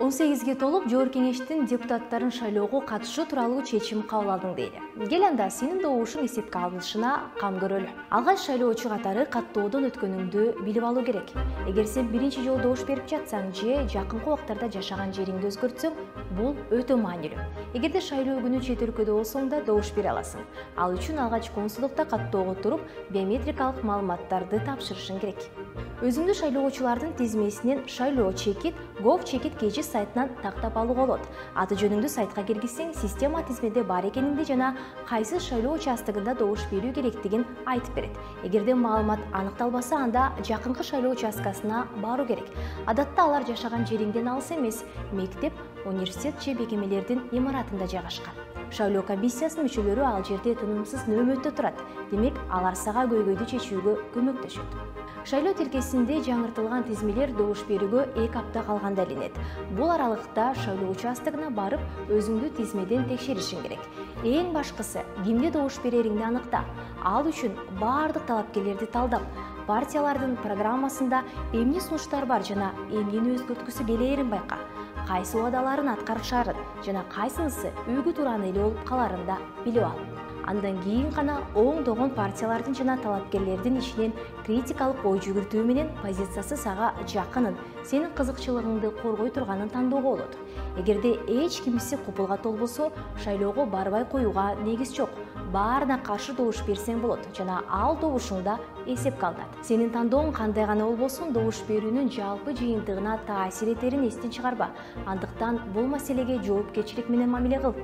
18-ге толуп Жогорку Кеңештин депутаттарын шайлоого катышуу тууралуу чечим кабыл алдың дейли. Кел анда сенин добушуң эсепке алынышына кам көрөлү. Алгач шайлоочу катары каттоодон өткөнүңдү билип алуу керек. Эгер сен биринчи жолу добуш берип жатсаң же жакынкы убактарда жашаган жериңди өзгөртсөң, бул өтө маанилүү. Эгерде шайлоо күнү чет өлкөдө болсоң да добуш бере аласың. Ал үчүн алгач консулдукта каттоого туруп, биометрикалык маалыматтарды тапшырышың керек. Өзүңдү шайлоочулардын тизмесинен шайлоо чекит gov.chekit kg сайтынан тактап алууга болот. Аты жөнүңдү сайтка киргизсең, система тизмеде бар экениңди жана кайсы шайлоо участогунда добуш берүү керектигин айтып берет. Эгерде маалымат аныкталбаса, анда жакынкы шайлоо участкасына баруу керек. Адатта алар жашаган жериңден алыс эмес, мектеп, университет же бекемелердин имаратында жайгашкан. Шайлоо комиссиясынын мүчөлөрү ал жерде тынымсыз нөөмөттө турат. Демек, алар сага көйгөйдү чечүүгө көмөктөшөт. Шайлоо тилкесинде жаңыртылган тизмелер добуш берүүгө 2 апта калганда илинет. Бул аралыкта шайлоо участогуна барып, өзүңдү тизмеден текшеришиң керек. Эң башкысы, кимге добуш берериңди аныкта. Ал үчүн бардык талапкерлерди талдап, партиялардын программасында эмне сунуштар бар жана эмнени өзгөрткүсү келээрин байка. Кайсы убадаларын аткарышарын жана кайсынысы үгү тураны эле болуп каларын да билип ал. Андан кийин гана оңдогон партиялардын жана талапкерлердин ишинен критикалык ой жүгүртүү менен позициясы сага жакынын, сенин кызыкчылыгыңды коргой турганын тандоого болот. Эгерде эч кимиси купулга толбосо, шайлоого барбай коюуга негиз жок. Баарына каршы добуш берсең болот жана ал добушуңда эсепке алынат. Сенин тандооң кандай гана болбосун, добуш берүүнүн жалпы жыйынтыгына таасир этерин эстен чыгарба. Андыктан бул маселеге жоопкерчилик менен мамиле кыл.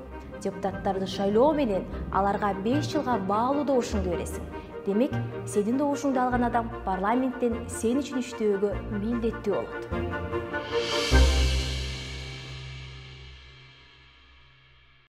Депутаттарды шайлоо менен аларга 5 жылга баалуу добушуңду бересиң. Демек, сенин добушуңду алган адам парламенттен сен үчүн иштөөгө милдеттүү болот.